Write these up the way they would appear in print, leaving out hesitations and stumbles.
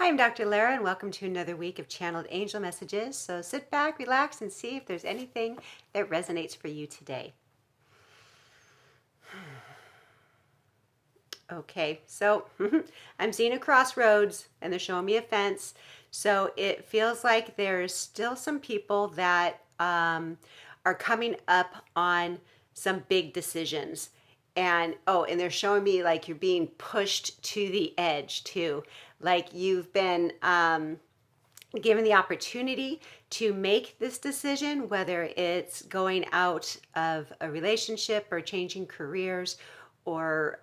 Hi, I'm Dr. Lara, and welcome to another week of Channeled Angel Messages. So sit back, relax, and see if there's anything that resonates for you today. Okay, so I'm seeing a crossroads, and they're showing me a fence. So it feels like there's still some people that are coming up on some big decisions. And they're showing me like you're being pushed to the edge too. Like you've been given the opportunity to make this decision, whether it's going out of a relationship or changing careers or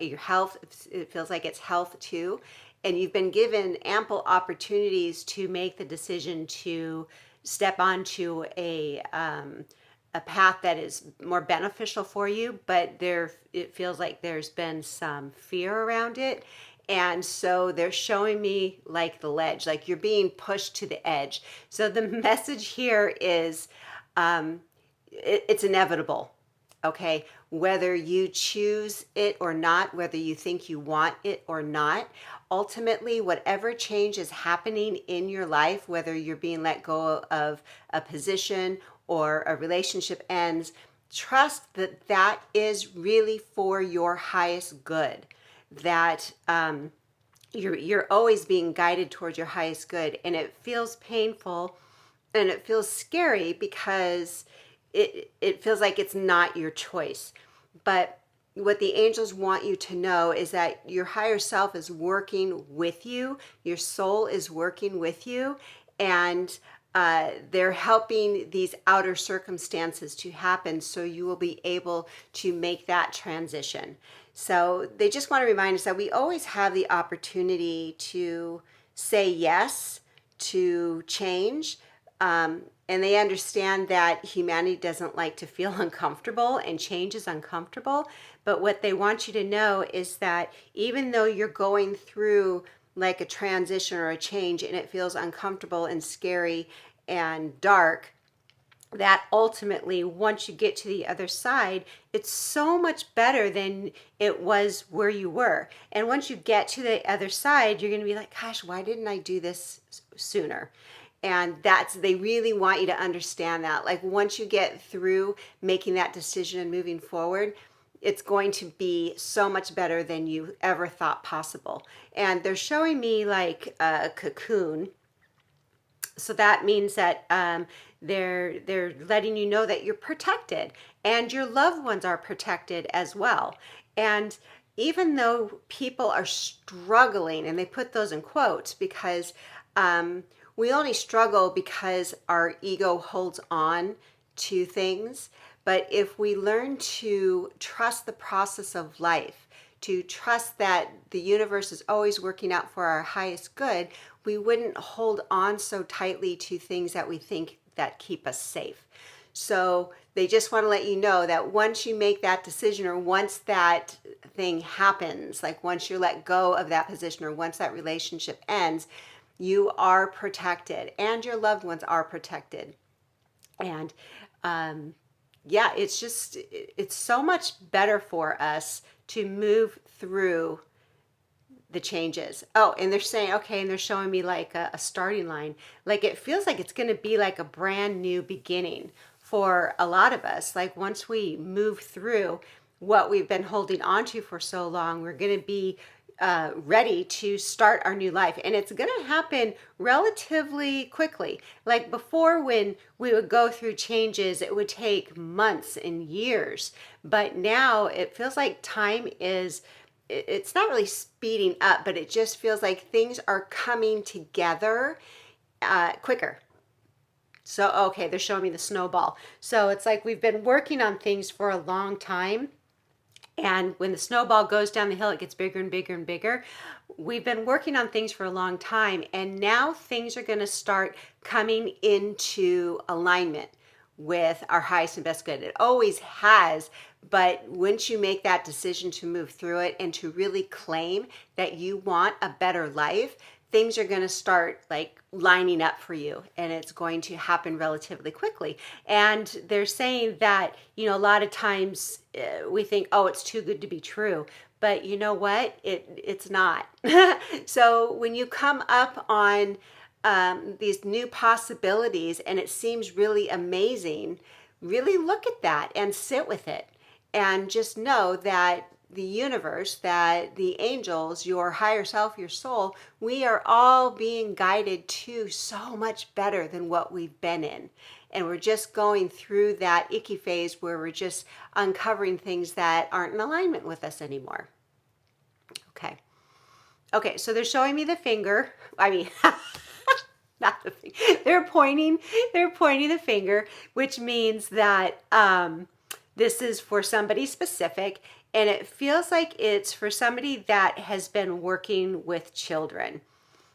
your health. It feels like it's health too. And you've been given ample opportunities to make the decision to step onto a path that is more beneficial for you, but it feels like there's been some fear around it. And so they're showing me like the ledge, like you're being pushed to the edge. So the message here is it's inevitable. Okay, whether you choose it or not, whether you think you want it or not, ultimately, whatever change is happening in your life, whether you're being let go of a position or a relationship ends, trust that that is really for your highest good. That you're always being guided towards your highest good, and it feels painful and it feels scary because it feels like it's not your choice. But what the angels want you to know is that your higher self is working with you, your soul is working with you, and they're helping these outer circumstances to happen so you will be able to make that transition. So they just want to remind us that we always have the opportunity to say yes to change. And they understand that humanity doesn't like to feel uncomfortable and change is uncomfortable. But what they want you to know is that even though you're going through like a transition or a change and it feels uncomfortable and scary and dark, that ultimately, once you get to the other side, it's so much better than it was where you were. And once you get to the other side, you're going to be like, gosh, why didn't I do this sooner? And they really want you to understand that. Like once you get through making that decision and moving forward, it's going to be so much better than you ever thought possible. And they're showing me like a cocoon. So that means that they're letting you know that you're protected and your loved ones are protected as well. And even though people are struggling, and they put those in quotes because we only struggle because our ego holds on to things. But if we learn to trust the process of life, to trust that the universe is always working out for our highest good, we wouldn't hold on so tightly to things that we think that keep us safe. So they just want to let you know that once you make that decision, or once that thing happens, like once you're let go of that position or once that relationship ends, you are protected and your loved ones are protected. And yeah, it's so much better for us to move through the changes. Oh, and they're saying, okay, and they're showing me like a starting line. Like it feels like it's going to be like a brand new beginning for a lot of us. Like once we move through what we've been holding on to for so long, we're going to be ready to start our new life. And it's going to happen relatively quickly. Like before, when we would go through changes, it would take months and years. But now it feels like time is, it's not really speeding up, but it just feels like things are coming together quicker. So, okay, they're showing me the snowball. So it's like we've been working on things for a long time. And when the snowball goes down the hill, it gets bigger and bigger and bigger. We've been working on things for a long time, and now things are going to start coming into alignment with our highest and best good. It always has, but once you make that decision to move through it and to really claim that you want a better life, things are going to start like lining up for you, and it's going to happen relatively quickly. And they're saying that, a lot of times we think, oh, it's too good to be true. but you know what? It's not. So when you come up on these new possibilities and it seems really amazing, really look at that and sit with it and just know that the universe, that the angels, your higher self, your soul, we are all being guided to so much better than what we've been in. And we're just going through that icky phase where we're just uncovering things that aren't in alignment with us anymore. Okay. Okay, so they're showing me the finger. I mean, not the finger. They're pointing the finger, which means that this is for somebody specific, and it feels like it's for somebody that has been working with children.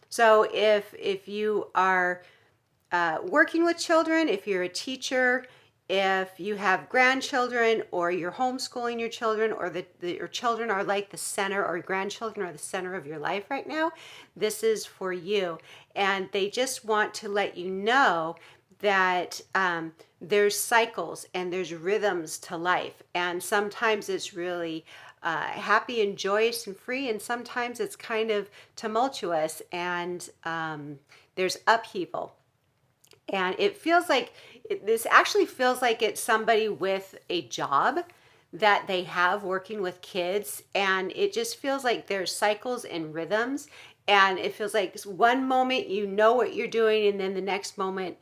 So if you are working with children, if you're a teacher, if you have grandchildren, or you're homeschooling your children, or your children are like the center, or grandchildren are the center of your life right now, this is for you. And they just want to let you know that there's cycles and there's rhythms to life. And sometimes it's really happy and joyous and free, and sometimes it's kind of tumultuous and there's upheaval. And it feels like this actually feels like it's somebody with a job that they have working with kids. And it just feels like there's cycles and rhythms. And it feels like one moment you know what you're doing, and then the next moment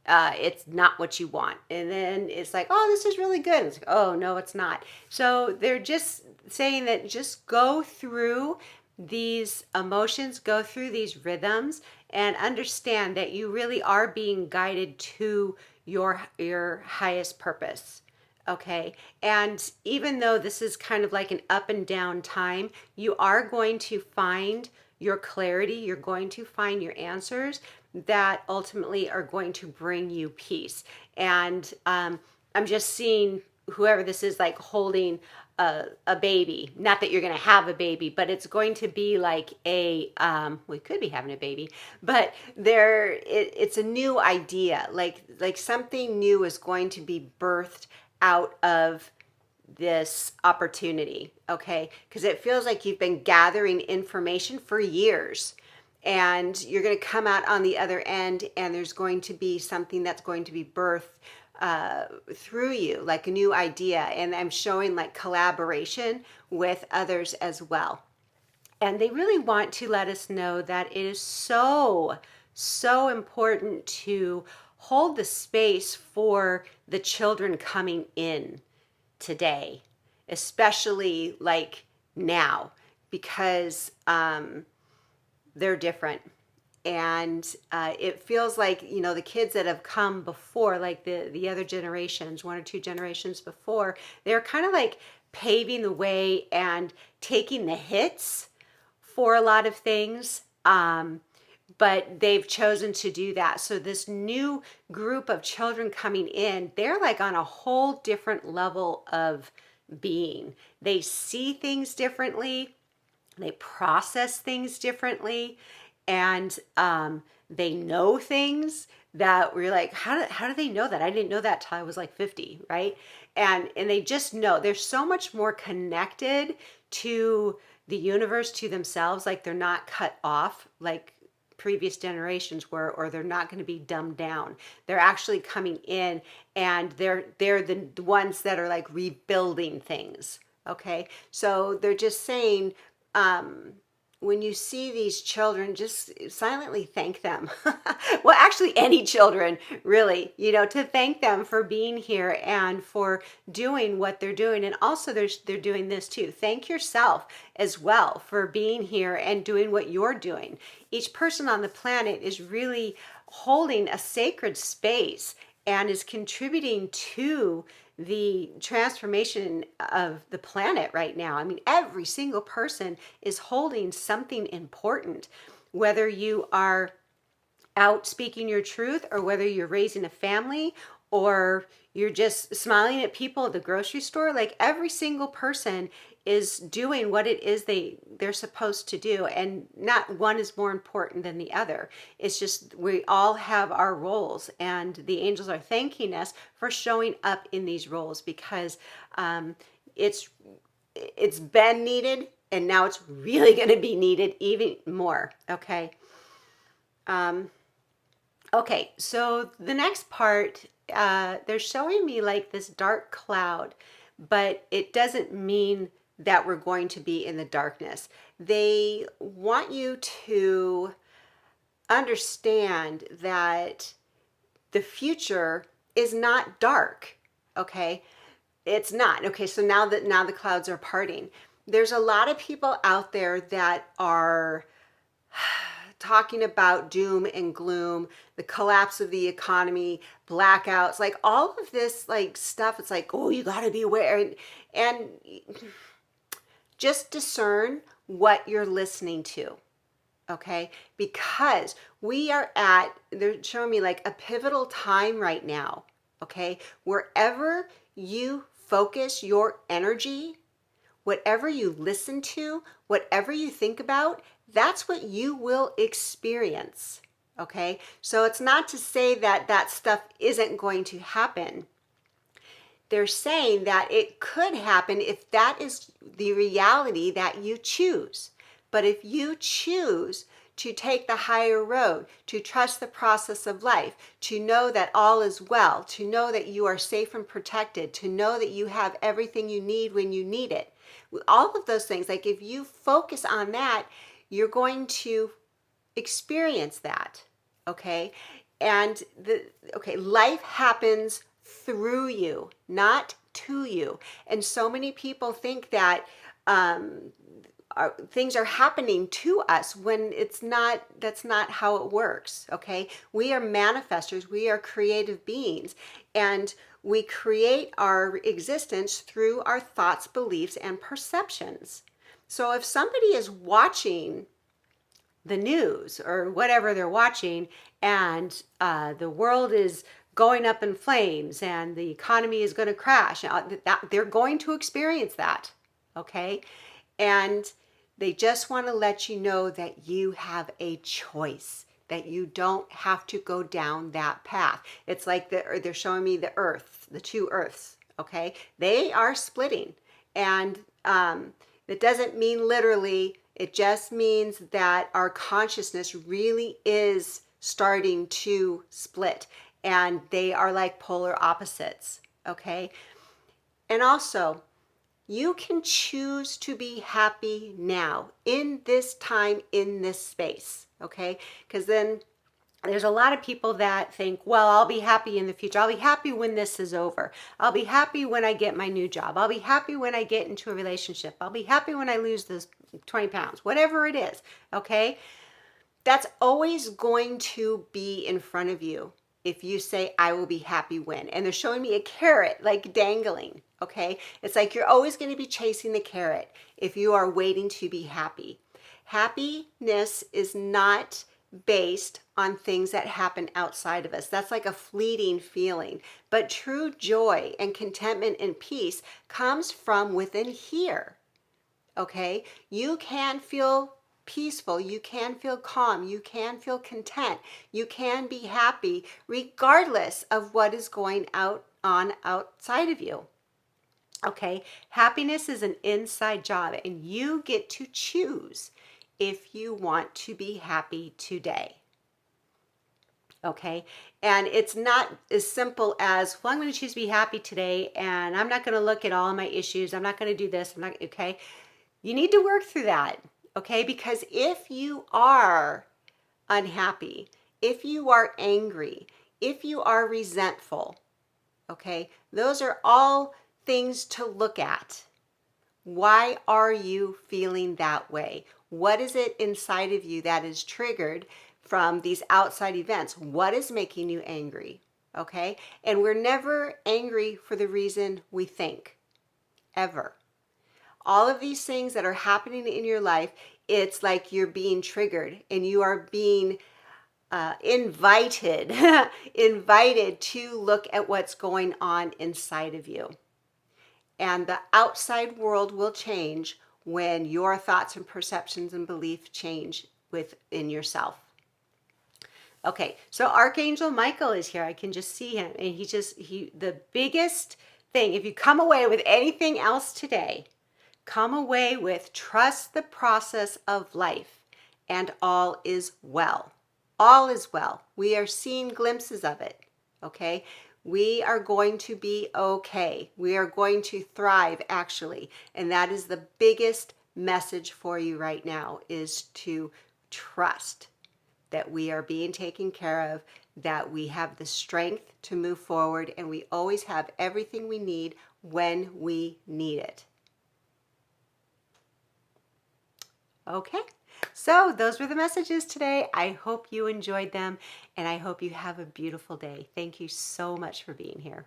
it's not what you want. And then it's like, oh, this is really good. And it's like, oh, no, it's not. So they're just saying that just go through these emotions, go through these rhythms, and understand that you really are being guided to your highest purpose. Okay. And even though this is kind of like an up and down time, you are going to find your clarity. You're going to find your answers that ultimately are going to bring you peace. And I'm just seeing whoever this is like holding a baby. Not that you're going to have a baby, but it's going to be like we could be having a baby, but it's a new idea. Like something new is going to be birthed out of this opportunity. Okay. Because it feels like you've been gathering information for years, and you're going to come out on the other end, and there's going to be something that's going to be birthed through you, like a new idea. And I'm showing like collaboration with others as well. And they really want to let us know that it is so, so important to hold the space for the children coming in today, especially like now, because they're different. And it feels like, the kids that have come before, like the other generations, one or two generations before, they're kind of like paving the way and taking the hits for a lot of things. But they've chosen to do that. So this new group of children coming in, they're like on a whole different level of being. They see things differently. They process things differently. And they know things that we're like, how do they know that? I didn't know that till I was like 50, right? And they just know. They're so much more connected to the universe, to themselves. Like they're not cut off like previous generations were, or they're not going to be dumbed down. They're actually coming in, and they're the ones that are like rebuilding things. Okay, so they're just saying, when you see these children, just silently thank them. Well, actually, any children, really, to thank them for being here and for doing what they're doing. And also, they're doing this too. Thank yourself as well for being here and doing what you're doing. Each person on the planet is really holding a sacred space and is contributing to the transformation of the planet right now. I mean, every single person is holding something important, whether you are out speaking your truth, or whether you're raising a family, or you're just smiling at people at the grocery store. Like every single person is doing what it is they're supposed to do, and not one is more important than the other. It's just we all have our roles, and the angels are thanking us for showing up in these roles, because it's been needed, and now it's really going to be needed even more. Okay. Okay, so the next part, they're showing me like this dark cloud, but it doesn't mean that we're going to be in the darkness. They want you to understand that the future is not dark. Okay, it's not. Okay, so now the clouds are parting. There's a lot of people out there that are talking about doom and gloom, the collapse of the economy, blackouts, like all of this like stuff. It's like, oh, you got to be aware, and just discern what you're listening to. Okay, because we are at, they're showing me like a pivotal time right now. Okay, wherever you focus your energy, whatever you listen to, whatever you think about, that's what you will experience. Okay, so it's not to say that that stuff isn't going to happen. They're saying that it could happen if that is the reality that you choose. But if you choose to take the higher road, to trust the process of life, to know that all is well, to know that you are safe and protected, to know that you have everything you need when you need it, all of those things, like if you focus on that, you're going to experience that. Okay, and life happens through you, not to you. And so many people think that things are happening to us when it's not. That's not how it works. Okay, we are manifestors, we are creative beings, and we create our existence through our thoughts, beliefs, and perceptions. So if somebody is watching the news or whatever they're watching, and the world is going up in flames and the economy is going to crash, they're going to experience that. Okay, and they just want to let you know that you have a choice, that you don't have to go down that path. It's like they're showing me the earth, the two earths. Okay, they are splitting, and it doesn't mean literally. It just means that our consciousness really is starting to split, and they are like polar opposites. Okay, and also, you can choose to be happy now, in this time, in this space. Okay, because then there's a lot of people that think, well, I'll be happy in the future. I'll be happy when this is over. I'll be happy when I get my new job. I'll be happy when I get into a relationship. I'll be happy when I lose this 20 pounds, whatever it is. Okay, that's always going to be in front of you if you say, I will be happy when. And they're showing me a carrot like dangling. Okay, it's like you're always going to be chasing the carrot if you are waiting to be happy. Happiness is not based on things that happen outside of us. That's like a fleeting feeling. But true joy and contentment and peace comes from within here. Okay, you can feel peaceful, you can feel calm, you can feel content, you can be happy regardless of what is going on outside of you. Okay, happiness is an inside job, and you get to choose if you want to be happy today. Okay, and it's not as simple as, well, I'm going to choose to be happy today, and I'm not going to look at all my issues. I'm not going to do this. I'm not. Okay, you need to work through that. Okay, because if you are unhappy, if you are angry, if you are resentful, okay, those are all things to look at. Why are you feeling that way? What is it inside of you that is triggered from these outside events? What is making you angry? Okay, and we're never angry for the reason we think, ever. All of these things that are happening in your life, it's like you're being triggered, and you are being invited invited to look at what's going on inside of you. And the outside world will change when your thoughts and perceptions and beliefs change within yourself. Okay, so Archangel Michael is here. I can just see him, and he the biggest thing, if you come away with anything else today, come away with trust the process of life and all is well. All is well. We are seeing glimpses of it, okay? We are going to be okay. We are going to thrive, actually. And that is the biggest message for you right now, is to trust that we are being taken care of, that we have the strength to move forward, and we always have everything we need when we need it. Okay, so those were the messages today. I hope you enjoyed them, and I hope you have a beautiful day. Thank you so much for being here.